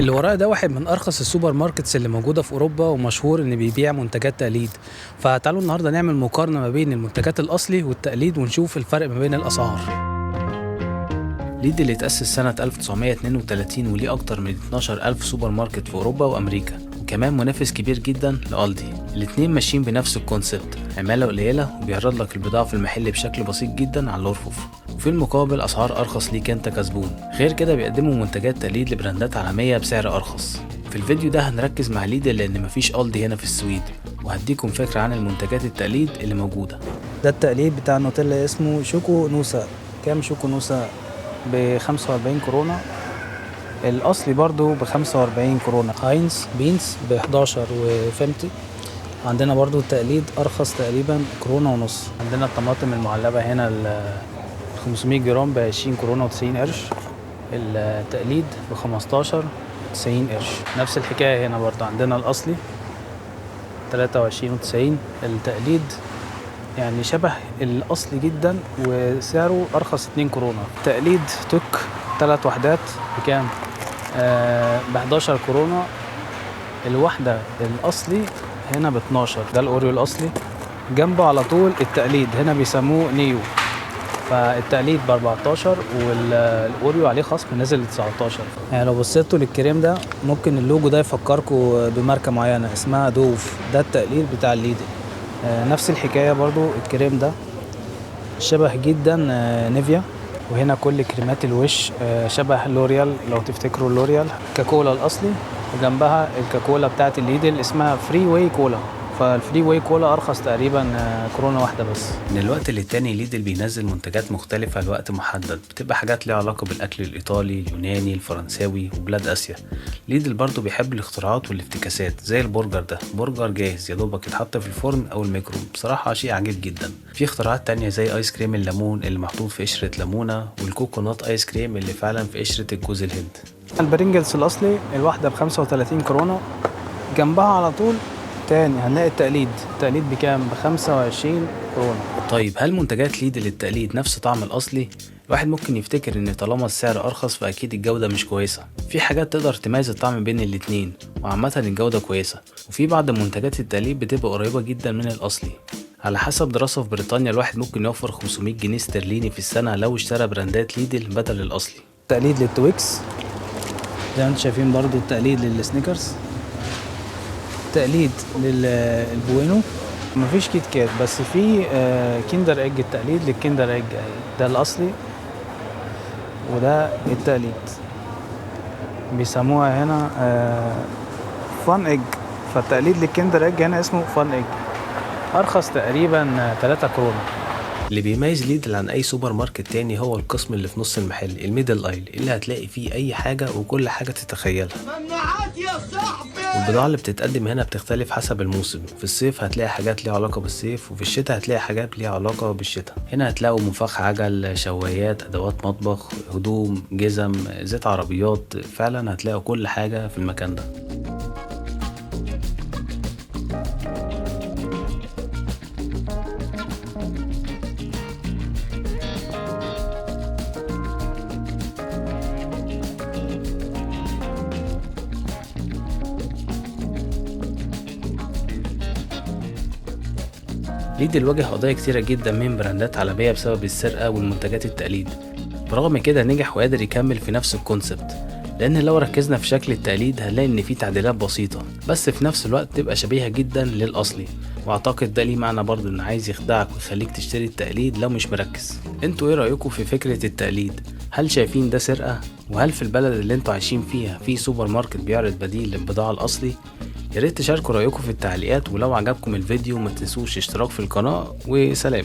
اللي ورايا ده واحد من ارخص السوبر ماركتس اللي موجوده في اوروبا، ومشهور ان بيبيع منتجات تقليد. فتعالوا النهارده نعمل مقارنه ما بين المنتجات الاصلي والتقليد ونشوف الفرق ما بين الاسعار. ليد اللي اتأسس سنة 1932 وليه أكتر من 12,000 سوبر ماركت في أوروبا وأمريكا، وكمان منافس كبير جدا لألدي. الاتنين ماشيين بنفس الكونسبت، عمالة قليلة وبيعرض لك البضاعة في المحل بشكل بسيط جدا على الأرفف، وفي المقابل أسعار أرخص ليك أنت كزبون. غير كده بيقدموا منتجات تقليد لبراندات عالمية بسعر أرخص. في الفيديو ده هنركز مع ليد لأن مفيش ألدي هنا في السويد، وهديكم فكرة عن المنتجات التقليد اللي موجودة. ده التقليد بتاع النوتيلا اسمه شوكو نوسا. كام شوكو نوسا؟ ب45 كورونا. الاصلي برضو ب45 كورونا. هاينز بينز ب11 وفهمتي. عندنا برضو التقليد ارخص تقريبا كورونا ونص. عندنا الطماطم المعلبة هنا 500 جرام ب20 كورونا و90 قرش. التقليد ب15 90 قرش. نفس الحكاية هنا برضو عندنا الاصلي 23 و90. التقليد يعني شبه الاصلي جدا وسعره ارخص 2 كورونا. تقليد توك 3 وحدات بكام؟ ب11 كورونا الوحدة. الاصلي هنا ب12. ده الاوريو الاصلي، جنبه على طول التقليد هنا بيسموه نيو. فالتقليد ب14 والاوريو عليه خصم نزل ل 19. يعني لو بصيتوا للكريم ده ممكن اللوجو ده يفكركم بماركة معينة اسمها دوف. ده التقليد بتاع الليدل. نفس الحكاية برضو الكريم ده شبه جدا نيفيا. وهنا كل كريمات الوش شبه لوريال. لو تفتكروا لوريال كاكولا الاصلي، وجنبها الكاكولا بتاعت الليدل اسمها فري واي كولا. فالفري واي كولا ارخص تقريبا كورونا واحده بس. من الوقت للتاني ليدل بينزل منتجات مختلفة لوقت محدد، بتبقى حاجات ليها علاقة بالأكل الإيطالي، اليوناني، الفرنساوي وبلاد آسيا. ليدل برضو بيحب الاختراعات والافتكاسات، زي البرجر ده، برجر جاهز يا دوبك يتحط في الفرن أو الميكرو. بصراحة شيء عجيب جدا. في اختراعات تانية زي آيس كريم الليمون اللي محطوط في قشرة ليمونة، والكوكونات آيس كريم اللي فعلا في قشرة الجوز الهند. البرينجلز الأصلي الواحدة ب35 كورونا. جنبها على طول تاني هنلاقي التقليد بكام؟ ب25 كورونا. طيب هل منتجات ليدل التقليد نفس طعم الأصلي؟ الواحد ممكن يفتكر ان طالما السعر ارخص فاكيد الجودة مش كويسة. في حاجات تقدر تميز الطعم بين الاتنين، وعامة الجودة كويسة. وفي بعض منتجات التقليد بتبقى قريبة جدا من الأصلي. على حسب دراسة في بريطانيا الواحد ممكن يوفر 500 جنيه استرليني في السنة لو اشترى براندات ليدل بدل الأصلي. تقليد للتويكس زي ما انتم شايفين، برضو التقليد للسنيكرز، تقليد للبوينو. مفيش كيت كات بس في كيندر ايج. التقليد للكيندر ايج ده الاصلي، وده التقليد بيسموها هنا فان ايج. فالتقليد للكيندر ايج هنا اسمه فان ايج. ارخص تقريبا 3 كورونا. اللي بيميز ليدل عن اي سوبر ماركت تاني هو القسم اللي في نص المحل، الميدل ايل، اللي هتلاقي فيه اي حاجة وكل حاجة تتخيلها. ممنوعات يا صاحبي. والبضاعة اللي بتتقدم هنا بتختلف حسب الموسم. في الصيف هتلاقي حاجات ليها علاقة بالصيف، وفي الشتاء هتلاقي حاجات ليها علاقة بالشتاء. هنا هتلاقوا منفخ عجل، شوايات، ادوات مطبخ، هدوم، جزم، زيت عربيات. فعلا هتلاقوا كل حاجة في المكان ده. ليدل واجه قضايا كتيرة جدا من براندات عالمية بسبب السرقة والمنتجات التقليد. برغم كده نجح وقادر يكمل في نفس الكونسبت، لان لو ركزنا في شكل التقليد هنلاقي ان فيه تعديلات بسيطة بس في نفس الوقت تبقى شبيهة جدا للاصلي. واعتقد ده ليه معنى برضه ان عايز يخدعك ويخليك تشتري التقليد لو مش مركز. انتوا ايه رأيكم في فكرة التقليد؟ هل شايفين ده سرقة؟ وهل في البلد اللي انتوا عايشين فيها في سوبر ماركت بيعرض بديل للبضاعة الاصلي؟ يا ريت تشاركوا رأيكم في التعليقات، ولو عجبكم الفيديو ما تنسوش اشتراك في القناة، وسلام.